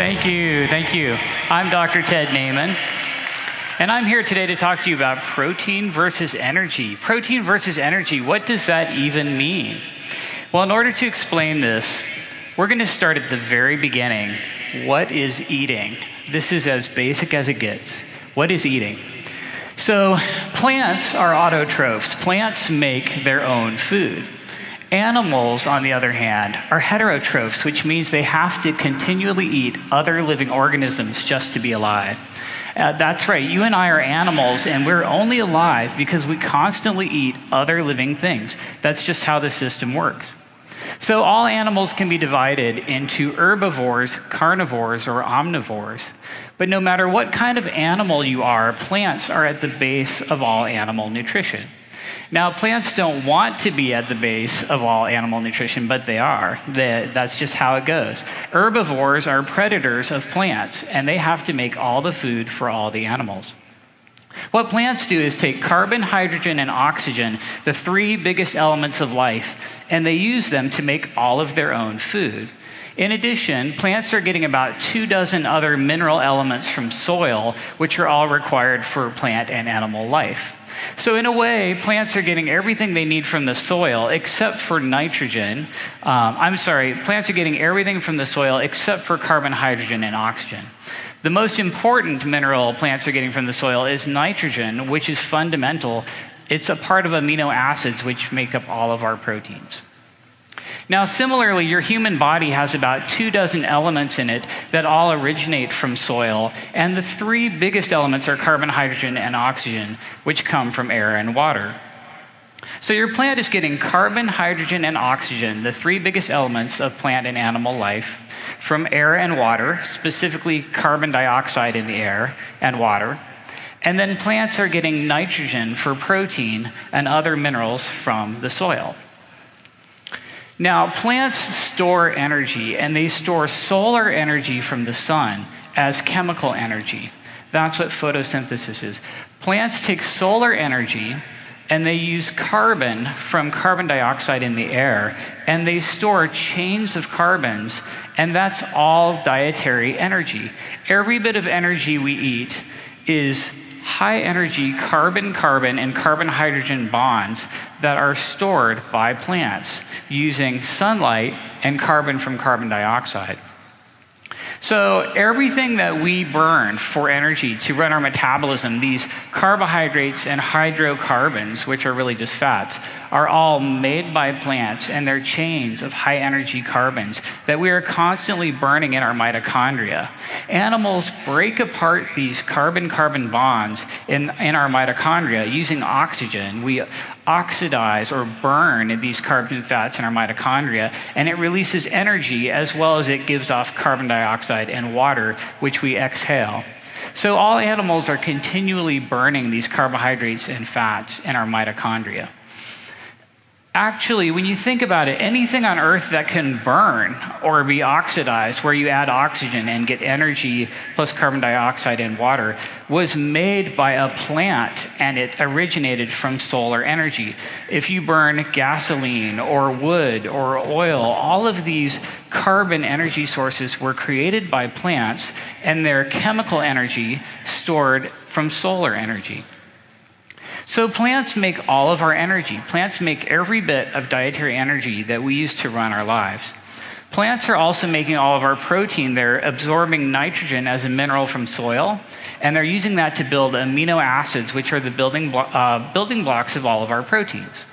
Thank you, thank you. I'm Dr. Ted Naiman, and I'm here today to talk to you about protein versus energy. Protein versus energy, what does that even mean? Well, in order to explain this, we're going to start at the very beginning. What is eating? This is as basic as it gets. What is eating? So, plants are autotrophs. Plants make their own food. Animals, on the other hand, are heterotrophs, which means they have to continually eat other living organisms just to be alive. That's right, you and I are animals, and we're only alive because we constantly eat other living things. That's just how the system works. So all animals can be divided into herbivores, carnivores, or omnivores. But no matter what kind of animal you are, plants are at the base of all animal nutrition. Now, plants don't want to be at the base of all animal nutrition, but they are. That's just how it goes. Herbivores are predators of plants, and they have to make all the food for all the animals. What plants do is take carbon, hydrogen, and oxygen, the three biggest elements of life, and they use them to make all of their own food. In addition, plants are getting about 24 other mineral elements from soil, which are all required for plant and animal life. So in a way, plants are getting everything they need from the soil except for nitrogen. Plants are getting everything from the soil except for carbon, hydrogen, and oxygen. The most important mineral plants are getting from the soil is nitrogen, which is fundamental. It's a part of amino acids, which make up all of our proteins. Now, similarly, your human body has about 24 elements in it that all originate from soil, and the three biggest elements are carbon, hydrogen, and oxygen, which come from air and water. So your plant is getting carbon, hydrogen, and oxygen, the three biggest elements of plant and animal life, from air and water, specifically carbon dioxide in the air and water. And then plants are getting nitrogen for protein and other minerals from the soil. Now, plants store energy, and they store solar energy from the sun as chemical energy. That's what photosynthesis is. Plants take solar energy, and they use carbon from carbon dioxide in the air, and they store chains of carbons, and that's all dietary energy. Every bit of energy we eat is high energy carbon-carbon and carbon-hydrogen bonds that are stored by plants using sunlight and carbon from carbon dioxide. So everything that we burn for energy to run our metabolism, these carbohydrates and hydrocarbons, which are really just fats, are all made by plants, and they're chains of high energy carbons that we are constantly burning in our mitochondria. Animals break apart these carbon-carbon bonds in our mitochondria using oxygen. We oxidize or burn these carbon fats in our mitochondria, and it releases energy as well as it gives off carbon dioxide and water, which we exhale. So all animals are continually burning these carbohydrates and fats in our mitochondria. Actually, when you think about it, anything on Earth that can burn or be oxidized, where you add oxygen and get energy plus carbon dioxide and water, was made by a plant, and it originated from solar energy. If you burn gasoline or wood or oil, all of these carbon energy sources were created by plants, and their chemical energy stored from solar energy. So plants make all of our energy. Plants make every bit of dietary energy that we use to run our lives. Plants are also making all of our protein. They're absorbing nitrogen as a mineral from soil, and they're using that to build amino acids, which are the building blocks of all of our proteins.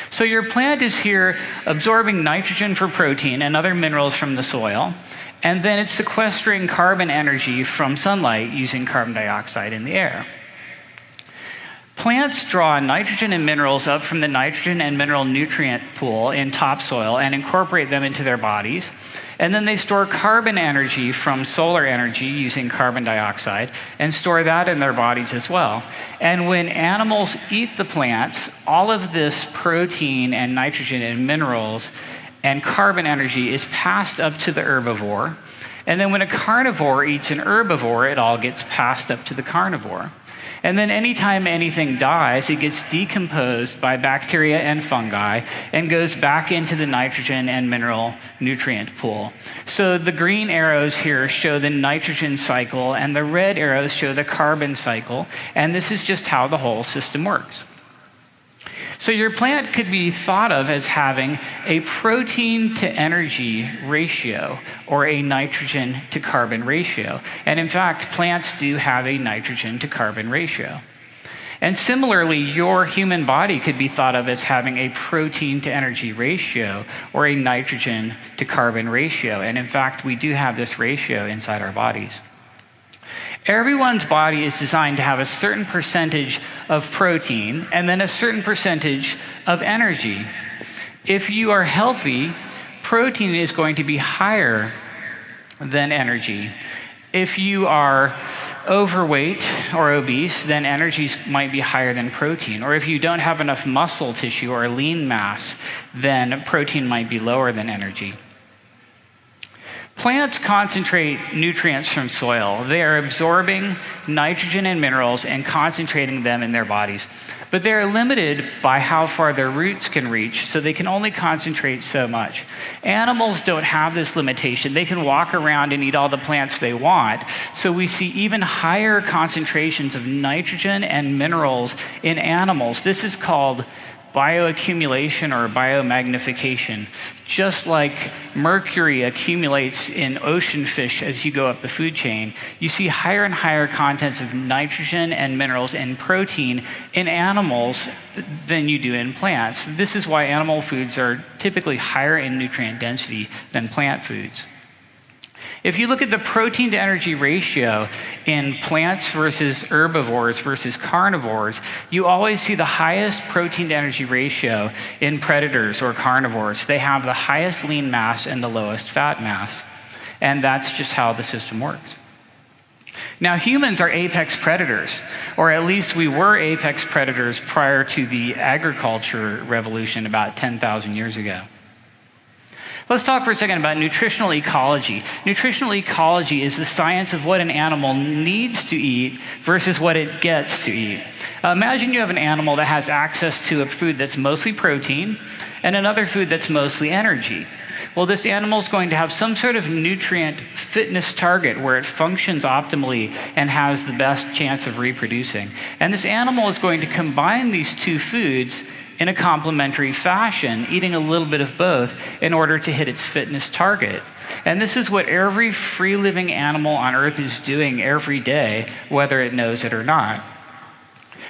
So your plant is here absorbing nitrogen for protein and other minerals from the soil, and then it's sequestering carbon energy from sunlight using carbon dioxide in the air. Plants draw nitrogen and minerals up from the nitrogen and mineral nutrient pool in topsoil and incorporate them into their bodies. And then they store carbon energy from solar energy using carbon dioxide and store that in their bodies as well. And when animals eat the plants, all of this protein and nitrogen and minerals and carbon energy is passed up to the herbivore. And then when a carnivore eats an herbivore, it all gets passed up to the carnivore. And then anytime anything dies, it gets decomposed by bacteria and fungi and goes back into the nitrogen and mineral nutrient pool. So the green arrows here show the nitrogen cycle, and the red arrows show the carbon cycle. And this is just how the whole system works. So your plant could be thought of as having a protein to energy ratio or a nitrogen to carbon ratio. And in fact, plants do have a nitrogen to carbon ratio. And similarly, your human body could be thought of as having a protein to energy ratio or a nitrogen to carbon ratio. And in fact, we do have this ratio inside our bodies. Everyone's body is designed to have a certain percentage of protein and then a certain percentage of energy. If you are healthy, protein is going to be higher than energy. If you are overweight or obese, then energy might be higher than protein. Or if you don't have enough muscle tissue or lean mass, then protein might be lower than energy. Plants concentrate nutrients from soil. They are absorbing nitrogen and minerals and concentrating them in their bodies. But they are limited by how far their roots can reach, so they can only concentrate so much. Animals don't have this limitation. They can walk around and eat all the plants they want, so we see even higher concentrations of nitrogen and minerals in animals. This is called bioaccumulation or biomagnification. Just like mercury accumulates in ocean fish as you go up the food chain, you see higher and higher contents of nitrogen and minerals and protein in animals than you do in plants. This is why animal foods are typically higher in nutrient density than plant foods. If you look at the protein to energy ratio in plants versus herbivores versus carnivores, you always see the highest protein to energy ratio in predators or carnivores. They have the highest lean mass and the lowest fat mass. And that's just how the system works. Now, humans are apex predators, or at least we were apex predators prior to the agriculture revolution about 10,000 years ago. Let's talk for a second about nutritional ecology. Nutritional ecology is the science of what an animal needs to eat versus what it gets to eat. Imagine you have an animal that has access to a food that's mostly protein and another food that's mostly energy. Well, this animal is going to have some sort of nutrient fitness target where it functions optimally and has the best chance of reproducing. And this animal is going to combine these two foods in a complementary fashion, eating a little bit of both in order to hit its fitness target. And this is what every free-living animal on Earth is doing every day, whether it knows it or not.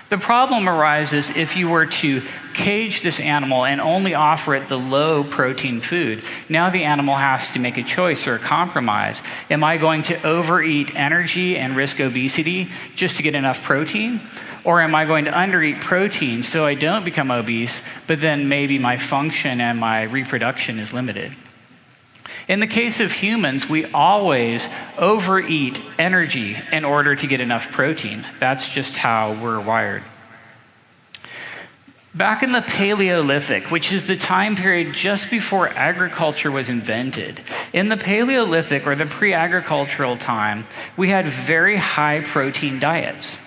The problem arises if you were to cage this animal and only offer it the low-protein food. Now the animal has to make a choice or a compromise. Am I going to overeat energy and risk obesity just to get enough protein? Or am I going to undereat protein so I don't become obese, but then maybe my function and my reproduction is limited? In the case of humans, we always overeat energy in order to get enough protein. That's just how we're wired. Back in the Paleolithic, which is the time period just before agriculture was invented, in the Paleolithic or the pre-agricultural time, we had very high protein diets.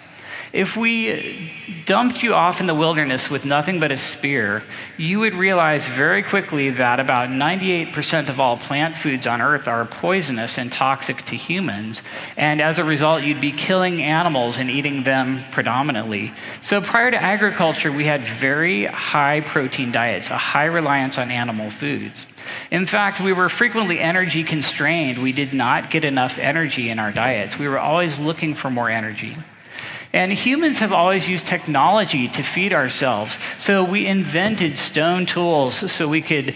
If we dumped you off in the wilderness with nothing but a spear, you would realize very quickly that about 98% of all plant foods on Earth are poisonous and toxic to humans, and as a result, you'd be killing animals and eating them predominantly. So prior to agriculture, we had very high protein diets, a high reliance on animal foods. In fact, we were frequently energy constrained. We did not get enough energy in our diets. We were always looking for more energy. And humans have always used technology to feed ourselves. So we invented stone tools so we could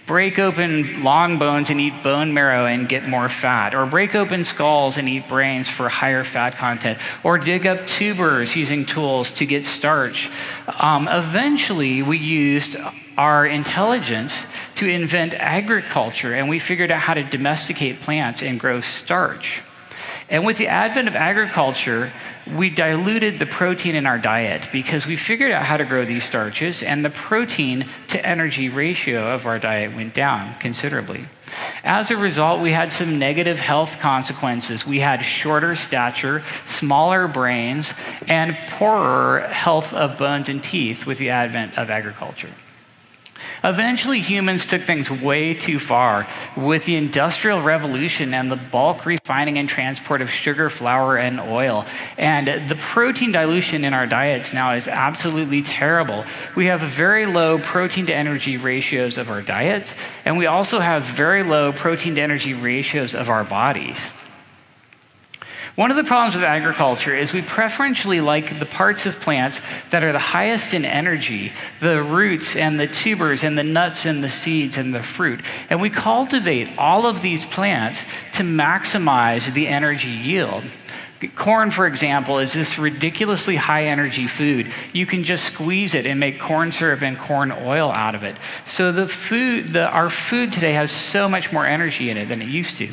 break open long bones and eat bone marrow and get more fat, or break open skulls and eat brains for higher fat content, or dig up tubers using tools to get starch. Eventually, we used our intelligence to invent agriculture, and we figured out how to domesticate plants and grow starch. And with the advent of agriculture, we diluted the protein in our diet because we figured out how to grow these starches, and the protein to energy ratio of our diet went down considerably. As a result, we had some negative health consequences. We had shorter stature, smaller brains, and poorer health of bones and teeth with the advent of agriculture. Eventually, humans took things way too far with the Industrial Revolution and the bulk refining and transport of sugar, flour, and oil. And the protein dilution in our diets now is absolutely terrible. We have very low protein to energy ratios of our diets, and we also have very low protein to energy ratios of our bodies. One of the problems with agriculture is we preferentially like the parts of plants that are the highest in energy, the roots and the tubers and the nuts and the seeds and the fruit. And we cultivate all of these plants to maximize the energy yield. Corn, for example, is this ridiculously high energy food. You can just squeeze it and make corn syrup and corn oil out of it. So our food today has so much more energy in it than it used to.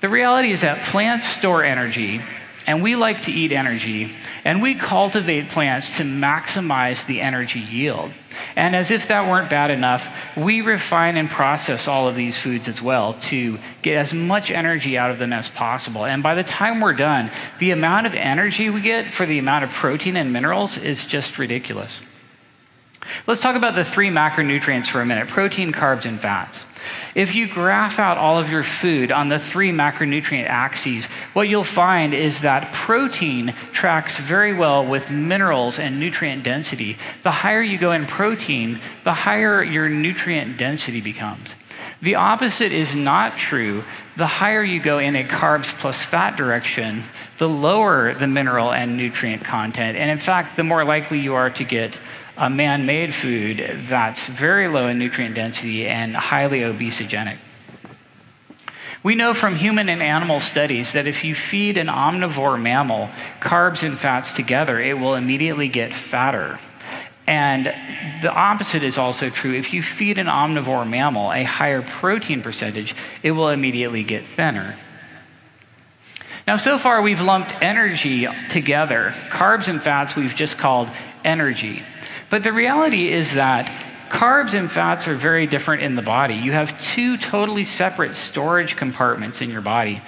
The reality is that plants store energy, and we like to eat energy, and we cultivate plants to maximize the energy yield. And as if that weren't bad enough, we refine and process all of these foods as well to get as much energy out of them as possible. And by the time we're done, the amount of energy we get for the amount of protein and minerals is just ridiculous. Let's talk about the 3 macronutrients for a minute: protein, carbs, and fats. If you graph out all of your food on the 3 macronutrient axes, what you'll find is that protein tracks very well with minerals and nutrient density. The higher you go in protein, the higher your nutrient density becomes. The opposite is not true. The higher you go in a carbs plus fat direction, the lower the mineral and nutrient content. And in fact, the more likely you are to get a man-made food that's very low in nutrient density and highly obesogenic. We know from human and animal studies that if you feed an omnivore mammal carbs and fats together, it will immediately get fatter. And the opposite is also true. If you feed an omnivore mammal a higher protein percentage, it will immediately get thinner. Now, so far, we've lumped energy together. Carbs and fats we've just called energy. But the reality is that carbs and fats are very different in the body. You have 2 totally separate storage compartments in your body.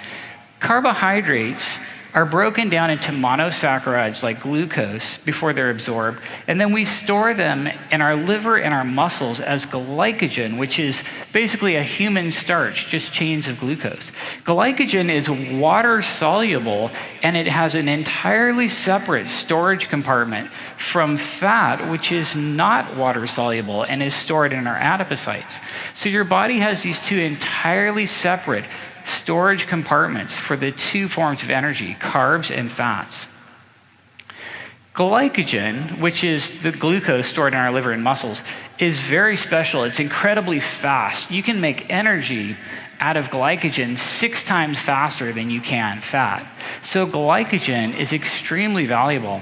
Carbohydrates are broken down into monosaccharides like glucose before they're absorbed, and then we store them in our liver and our muscles as glycogen, which is basically a human starch, just chains of glucose. Glycogen is water soluble, and it has an entirely separate storage compartment from fat, which is not water soluble and is stored in our adipocytes. So your body has these 2 entirely separate storage compartments for the 2 forms of energy, carbs and fats. Glycogen, which is the glucose stored in our liver and muscles, is very special. It's incredibly fast. You can make energy out of glycogen 6 times faster than you can fat. So glycogen is extremely valuable.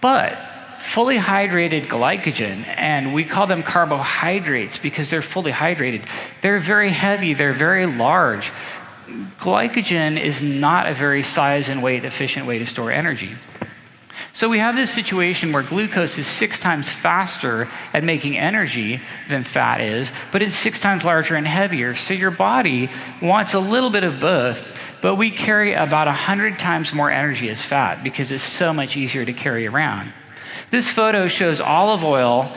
But fully hydrated glycogen, and we call them carbohydrates because they're fully hydrated, they're very heavy, they're very large. Glycogen is not a very size and weight efficient way to store energy. So we have this situation where glucose is 6 times faster at making energy than fat is, but it's 6 times larger and heavier. So your body wants a little bit of both, but we carry about 100 times more energy as fat because it's so much easier to carry around. This photo shows olive oil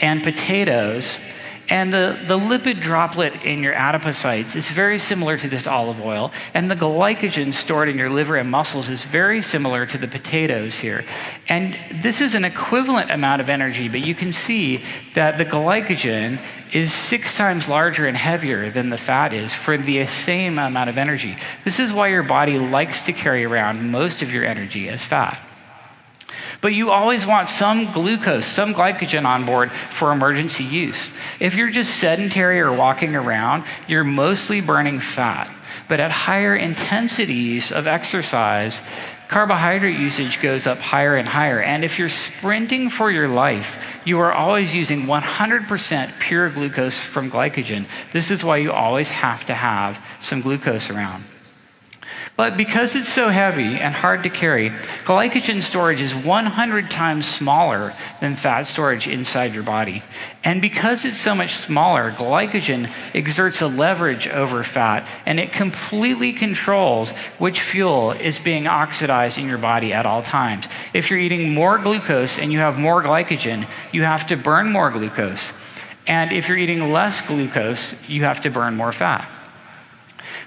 and potatoes, and the lipid droplet in your adipocytes is very similar to this olive oil, and the glycogen stored in your liver and muscles is very similar to the potatoes here. And this is an equivalent amount of energy, but you can see that the glycogen is 6 times larger and heavier than the fat is for the same amount of energy. This is why your body likes to carry around most of your energy as fat. But you always want some glucose, some glycogen on board for emergency use. If you're just sedentary or walking around, you're mostly burning fat. But at higher intensities of exercise, carbohydrate usage goes up higher and higher. And if you're sprinting for your life, you are always using 100% pure glucose from glycogen. This is why you always have to have some glucose around. But because it's so heavy and hard to carry, glycogen storage is 100 times smaller than fat storage inside your body. And because it's so much smaller, glycogen exerts a leverage over fat, and it completely controls which fuel is being oxidized in your body at all times. If you're eating more glucose and you have more glycogen, you have to burn more glucose. And if you're eating less glucose, you have to burn more fat.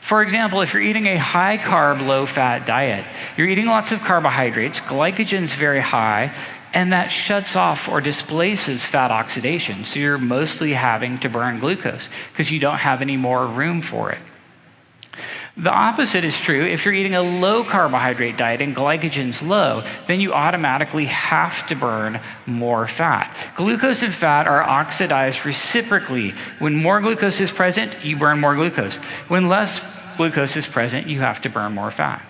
For example, if you're eating a high-carb, low-fat diet, you're eating lots of carbohydrates, glycogen's very high, and that shuts off or displaces fat oxidation. So you're mostly having to burn glucose because you don't have any more room for it. The opposite is true. If you're eating a low-carbohydrate diet and glycogen's low, then you automatically have to burn more fat. Glucose and fat are oxidized reciprocally. When more glucose is present, you burn more glucose. When less glucose is present, you have to burn more fat.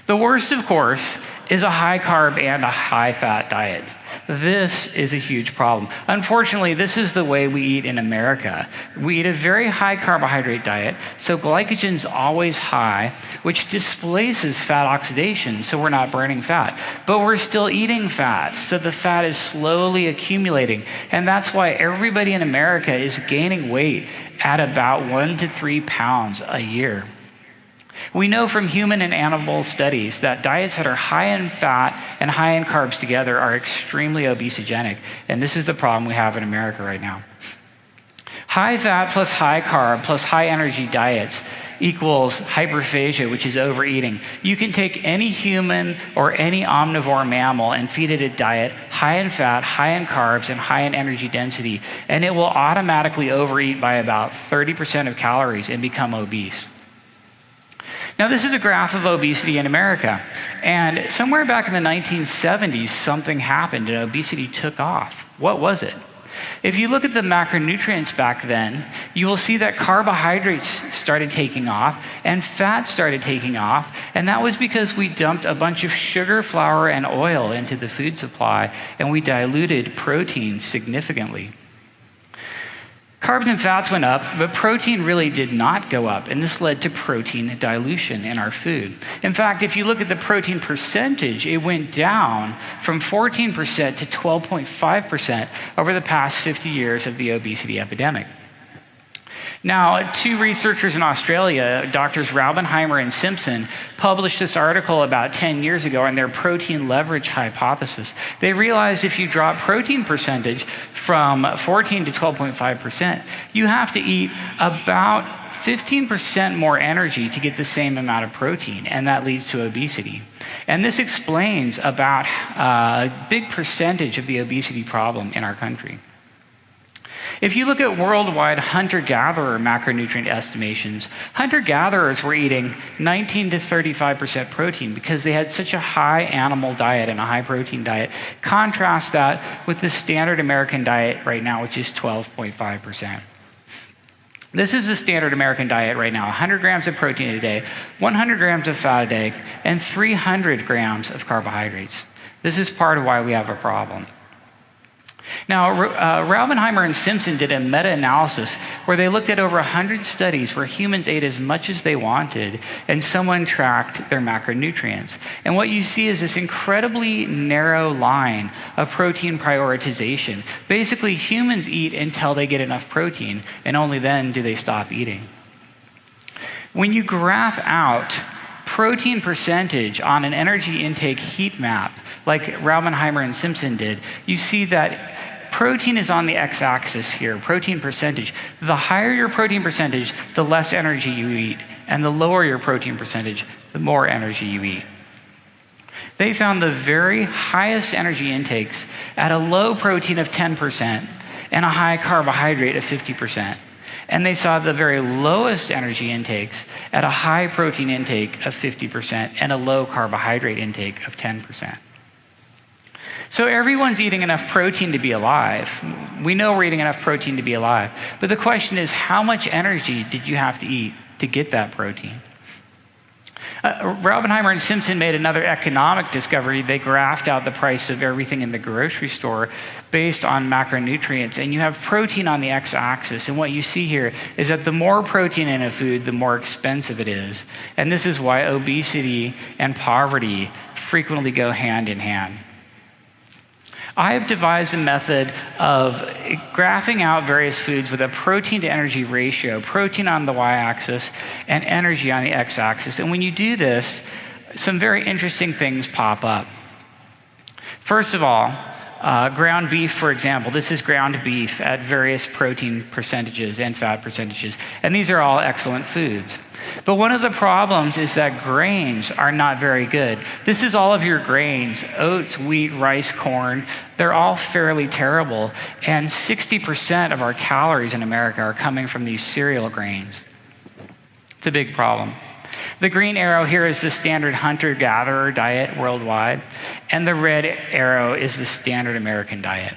The worst, of course, is a high-carb and a high-fat diet. This is a huge problem. Unfortunately, this is the way we eat in America. We eat a very high carbohydrate diet, so glycogen's always high, which displaces fat oxidation, so we're not burning fat. But we're still eating fat, so the fat is slowly accumulating. And that's why everybody in America is gaining weight at about 1 to 3 pounds a year. We know from human and animal studies that diets that are high in fat and high in carbs together are extremely obesogenic, and this is the problem we have in America right now. High fat plus high carb plus high energy diets equals hyperphagia, which is overeating. You can take any human or any omnivore mammal and feed it a diet high in fat, high in carbs, and high in energy density, and it will automatically overeat by about 30% of calories and become obese. Now, this is a graph of obesity in America, and somewhere back in the 1970s, something happened and obesity took off. What was it? If you look at the macronutrients back then, you will see that carbohydrates started taking off and fat started taking off, and that was because we dumped a bunch of sugar, flour, and oil into the food supply, and we diluted protein significantly. Carbs and fats went up, but protein really did not go up, and this led to protein dilution in our food. In fact, if you look at the protein percentage, it went down from 14% to 12.5% over the past 50 years of the obesity epidemic. Now, two researchers in Australia, Drs. Raubenheimer and Simpson, published this article about 10 years ago on their protein leverage hypothesis. They realized if you drop protein percentage from 14 to 12.5%, you have to eat about 15% more energy to get the same amount of protein, and that leads to obesity. And this explains about a big percentage of the obesity problem in our country. If you look at worldwide hunter-gatherer macronutrient estimations, hunter-gatherers were eating 19 to 35% protein because they had such a high animal diet and a high protein diet. Contrast that with the standard American diet right now, which is 12.5%. This is the standard American diet right now: 100 grams of protein a day, 100 grams of fat a day, and 300 grams of carbohydrates. This is part of why we have a problem. Now, Raubenheimer and Simpson did a meta-analysis where they looked at over 100 studies where humans ate as much as they wanted and someone tracked their macronutrients. And what you see is this incredibly narrow line of protein prioritization. Basically, humans eat until they get enough protein, and only then do they stop eating. When you graph out protein percentage on an energy intake heat map, like Raubenheimer and Simpson did, you see that protein is on the x-axis here, protein percentage. The higher your protein percentage, the less energy you eat, and the lower your protein percentage, the more energy you eat. They found the very highest energy intakes at a low protein of 10% and a high carbohydrate of 50%. And they saw the very lowest energy intakes at a high protein intake of 50% and a low carbohydrate intake of 10%. So everyone's eating enough protein to be alive. We know we're eating enough protein to be alive. But the question is, how much energy did you have to eat to get that protein? Raubenheimer and Simpson made another economic discovery. They graphed out the price of everything in the grocery store based on macronutrients, and you have protein on the x-axis. And what you see here is that the more protein in a food, the more expensive it is. And this is why obesity and poverty frequently go hand in hand. I have devised a method of graphing out various foods with a protein to energy ratio, protein on the y-axis and energy on the x-axis. And when you do this, some very interesting things pop up. First of all, ground beef, for example. This is ground beef at various protein percentages and fat percentages. And these are all excellent foods. But one of the problems is that grains are not very good. This is all of your grains: oats, wheat, rice, corn. They're all fairly terrible. And 60% of our calories in America are coming from these cereal grains. It's a big problem. The green arrow here is the standard hunter-gatherer diet worldwide, and the red arrow is the standard American diet.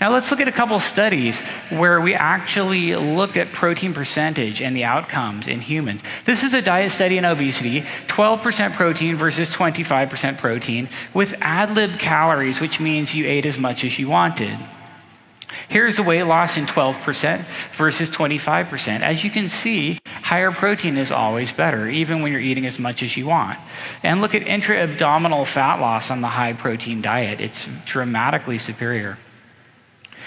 Now let's look at a couple studies where we actually looked at protein percentage and the outcomes in humans. This is a diet study in obesity, 12% protein versus 25% protein, with ad lib calories, which means you ate as much as you wanted. Here's the weight loss in 12% versus 25%. As you can see, higher protein is always better, even when you're eating as much as you want. And look at intra-abdominal fat loss on the high protein diet. It's dramatically superior.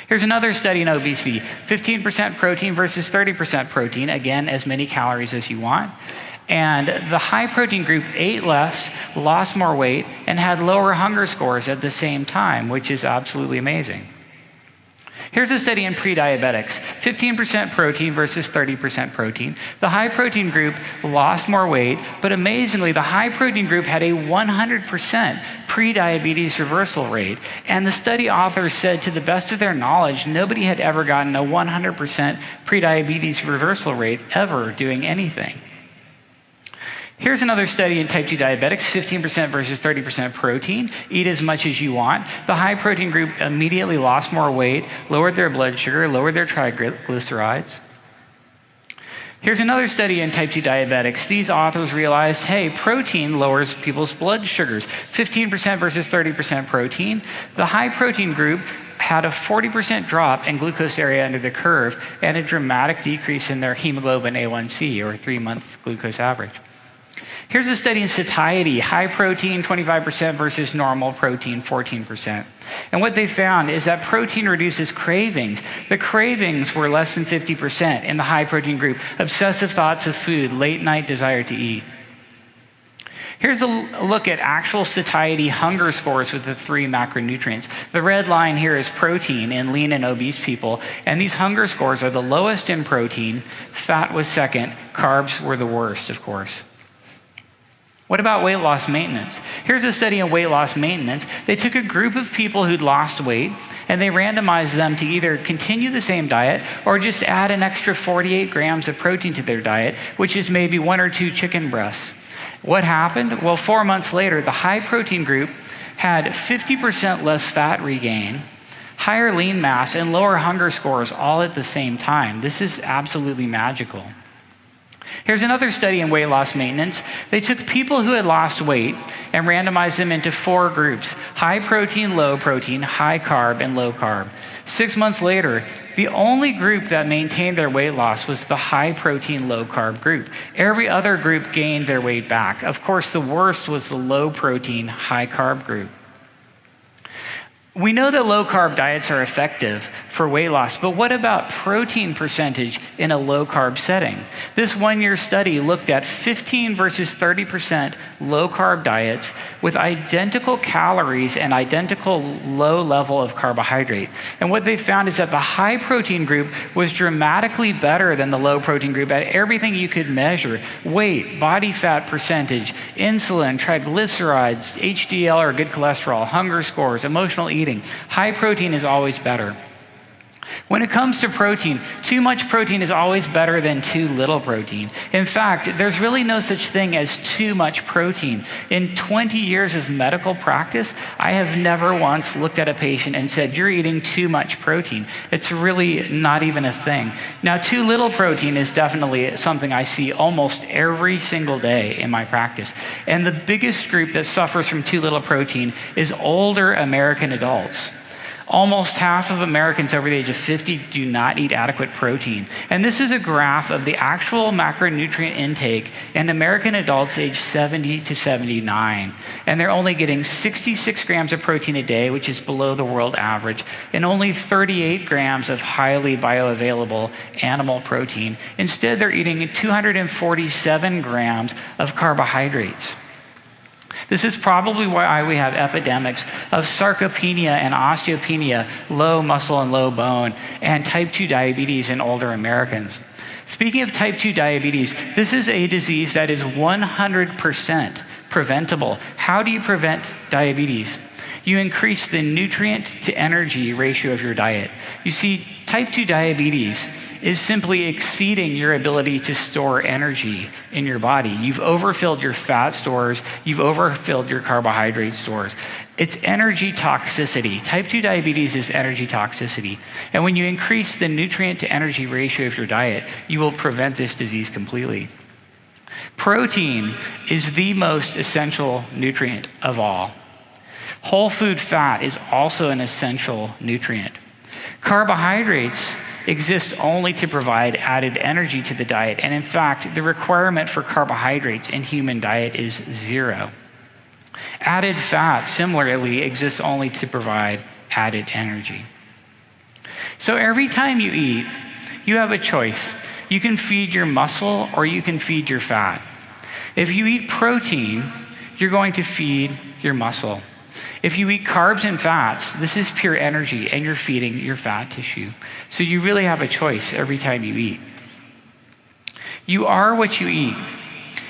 Here's another study in obesity, 15% protein versus 30% protein, again, as many calories as you want. And the high protein group ate less, lost more weight, and had lower hunger scores at the same time, which is absolutely amazing. Here's a study in pre-diabetics, 15% protein versus 30% protein. The high protein group lost more weight, but amazingly, the high protein group had a 100% pre-diabetes reversal rate. And the study authors said, to the best of their knowledge, nobody had ever gotten a 100% pre-diabetes reversal rate ever doing anything. Here's another study in type 2 diabetics, 15% versus 30% protein. Eat as much as you want. The high protein group immediately lost more weight, lowered their blood sugar, lowered their triglycerides. Here's another study in type 2 diabetics. These authors realized, hey, protein lowers people's blood sugars. 15% versus 30% protein. The high protein group had a 40% drop in glucose area under the curve and a dramatic decrease in their hemoglobin A1C, or 3-month glucose average. Here's a study in satiety, high protein 25% versus normal protein 14%. And what they found is that protein reduces cravings. The cravings were less than 50% in the high protein group. Obsessive thoughts of food, late night desire to eat. Here's a look at actual satiety hunger scores with the 3 macronutrients. The red line here is protein in lean and obese people, and these hunger scores are the lowest in protein, fat was second, carbs were the worst, of course. What about weight loss maintenance? Here's a study in weight loss maintenance. They took a group of people who'd lost weight, and they randomized them to either continue the same diet or just add an extra 48 grams of protein to their diet, which is maybe 1 or 2 chicken breasts. What happened? Well, 4 months later, the high protein group had 50% less fat regain, higher lean mass, and lower hunger scores all at the same time. This is absolutely magical. Here's another study in weight loss maintenance. They took people who had lost weight and randomized them into 4 groups: high protein, low protein, high carb, and low carb. 6 months later, the only group that maintained their weight loss was the high protein, low carb group. Every other group gained their weight back. Of course, the worst was the low protein, high carb group. We know that low-carb diets are effective for weight loss, but what about protein percentage in a low-carb setting? This 1-year study looked at 15 versus 30% low-carb diets with identical calories and identical low level of carbohydrate. And what they found is that the high-protein group was dramatically better than the low-protein group at everything you could measure: weight, body fat percentage, insulin, triglycerides, HDL or good cholesterol, hunger scores, emotional eating. High protein is always better. When it comes to protein, too much protein is always better than too little protein. In fact, there's really no such thing as too much protein. In 20 years of medical practice, I have never once looked at a patient and said, you're eating too much protein. It's really not even a thing. Now, too little protein is definitely something I see almost every single day in my practice. And the biggest group that suffers from too little protein is older American adults. Almost half of Americans over the age of 50 do not eat adequate protein. And this is a graph of the actual macronutrient intake in American adults aged 70 to 79. And they're only getting 66 grams of protein a day, which is below the world average, and only 38 grams of highly bioavailable animal protein. Instead, they're eating 247 grams of carbohydrates. This is probably why we have epidemics of sarcopenia and osteopenia, low muscle and low bone, and type 2 diabetes in older Americans. Speaking of type 2 diabetes, this is a disease that is 100% preventable. How do you prevent diabetes? You increase the nutrient to energy ratio of your diet. You see, type 2 diabetes is simply exceeding your ability to store energy in your body. You've overfilled your fat stores, you've overfilled your carbohydrate stores. It's energy toxicity. Type 2 diabetes is energy toxicity. And when you increase the nutrient to energy ratio of your diet, you will prevent this disease completely. Protein is the most essential nutrient of all. Whole food fat is also an essential nutrient. Carbohydrates exist only to provide added energy to the diet. And in fact, the requirement for carbohydrates in human diet is 0. Added fat, similarly, exists only to provide added energy. So every time you eat, you have a choice. You can feed your muscle or you can feed your fat. If you eat protein, you're going to feed your muscle. If you eat carbs and fats, this is pure energy, and you're feeding your fat tissue. So you really have a choice every time you eat. You are what you eat.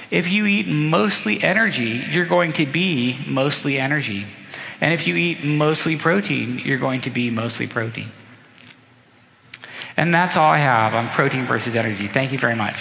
If you eat mostly energy, you're going to be mostly energy. And if you eat mostly protein, you're going to be mostly protein. And that's all I have on protein versus energy. Thank you very much.